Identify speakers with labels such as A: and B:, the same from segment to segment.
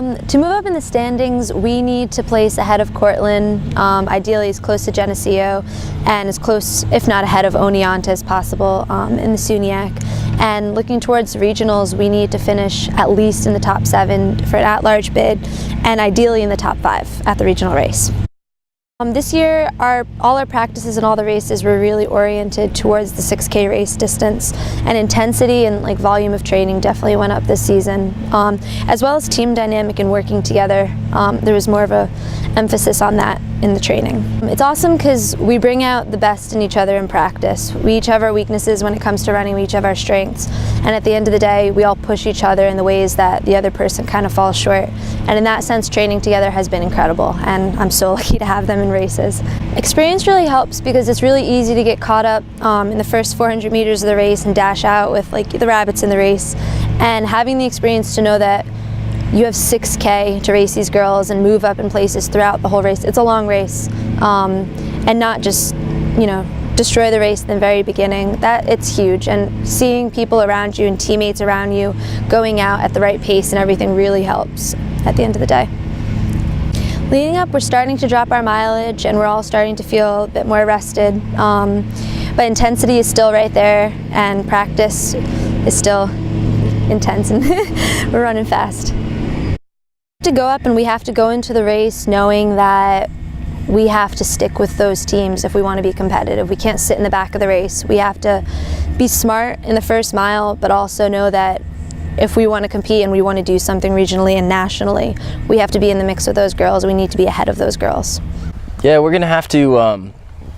A: To move up in the standings, we need to place ahead of Cortland, ideally as close to Geneseo, and as close, if not ahead of Oneonta as possible in the SUNYAC. And looking towards regionals, we need to finish at least in the top 7 for an at-large bid, and ideally in the top 5 at the regional race. This year, all our practices and all the races were really oriented towards the 6K race distance, and intensity and volume of training definitely went up this season, as well as team dynamic and working together. There was more of a emphasis on that in the training. It's awesome because we bring out the best in each other in practice. We each have our weaknesses when it comes to running, we each have our strengths, and at the end of the day, we all push each other in the ways that the other person kind of falls short. And in that sense, training together has been incredible, and I'm so lucky to have them in races. Experience really helps because it's really easy to get caught up in the first 400 meters of the race and dash out with the rabbits in the race. And having the experience to know that you have 6K to race these girls and move up in places throughout the whole race. It's a long race, and not just, destroy the race in the very beginning. It's huge, and seeing people around you and teammates around you going out at the right pace and everything really helps at the end of the day. Leading up, we're starting to drop our mileage, and we're all starting to feel a bit more rested, but intensity is still right there, and practice is still intense, and we're running fast. To go up, and we have to go into the race knowing that we have to stick with those teams if we want to be competitive. We can't sit in the back of the race. We have to be smart in the first mile, but also know that if we want to compete and we want to do something regionally and nationally, we have to be in the mix with those girls. We need to be ahead of those girls.
B: Yeah, we're going to have to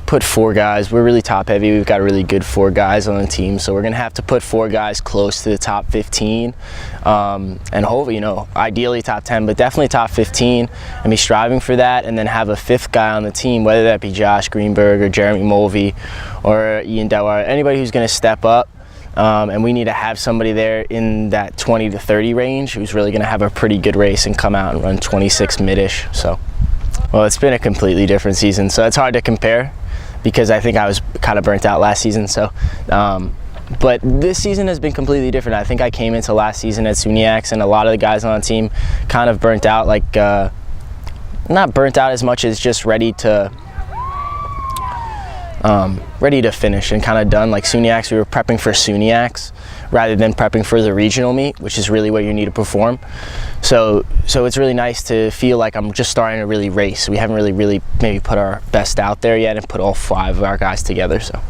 B: put 4 guys. We're really top heavy. We've got really good 4 guys on the team, so we're going to have to put 4 guys close to the top 15, and hopefully, ideally top 10, but definitely top 15, and be striving for that, and then have a 5th guy on the team, whether that be Josh Greenberg or Jeremy Mulvey or Ian Delwar, anybody who's going to step up. And we need to have somebody there in that 20 to 30 range who's really going to have a pretty good race and come out and run 26 mid-ish. So, well, it's been a completely different season, so it's hard to compare because I think I was kind of burnt out last season. So, but this season has been completely different. I think I came into last season at SUNYACs, and a lot of the guys on the team kind of burnt out, not burnt out as much as just ready to finish and kind of done. Like SUNYACs, we were prepping for SUNYACs rather than prepping for the regional meet, which is really where you need to perform. So it's really nice to feel like I'm just starting to really race. We haven't really maybe put our best out there yet and put all 5 of our guys together. So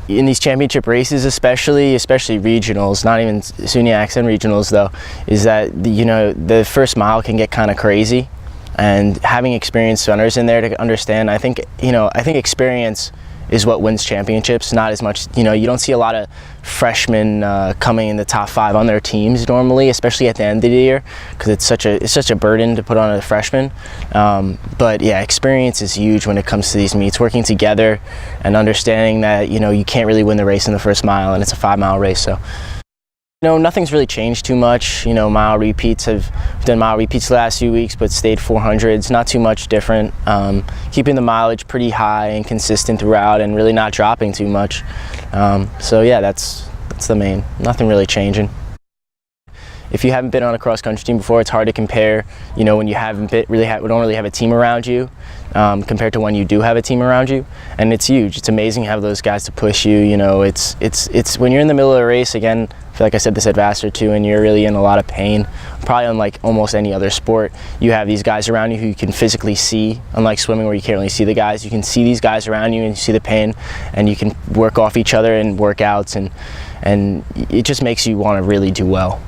B: in these championship races, especially regionals, not even SUNYACs and regionals though, is that the first mile can get kind of crazy, and having experienced runners in there to understand, I think experience is what wins championships, not as much, you don't see a lot of freshmen coming in the top 5 on their teams normally, especially at the end of the year, because it's such a burden to put on a freshman. But yeah, experience is huge when it comes to these meets, working together and understanding that, you can't really win the race in the first mile, and it's a 5-mile race. So, nothing's really changed too much. Mile repeats, we've done mile repeats the last few weeks, but stayed 400s, not too much different. Keeping the mileage pretty high and consistent throughout, and really not dropping too much. So yeah, that's the main. Nothing really changing. If you haven't been on a cross-country team before, it's hard to compare, when you don't really have a team around you, compared to when you do have a team around you. And it's huge. It's amazing to have those guys to push you. It's when you're in the middle of a race, again, I feel like I said this at Vassar too, and you're really in a lot of pain, probably unlike almost any other sport. You have these guys around you who you can physically see, unlike swimming where you can't really see the guys. You can see these guys around you and you see the pain, and you can work off each other in workouts, and it just makes you want to really do well.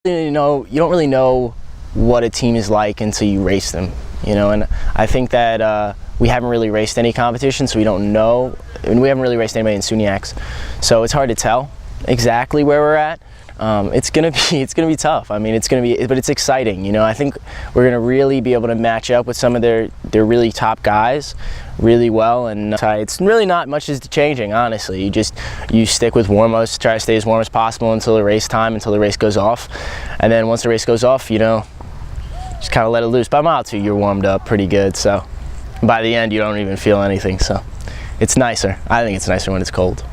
B: You don't really know what a team is like until you race them, and I think that we haven't really raced any competition, so we don't know, and we haven't really raced anybody in SUNYACs, so it's hard to tell exactly where we're at. It's gonna be tough. I mean, but it's exciting. I think we're gonna really be able to match up with some of their really top guys really well, and it's really not much is changing, honestly. You stick with warm-ups, try to stay as warm as possible until the race time, until the race goes off, and then once the race goes off, just kind of let it loose. By mile 2, you're warmed up pretty good, so by the end, you don't even feel anything. So it's nicer. I think it's nicer when it's cold.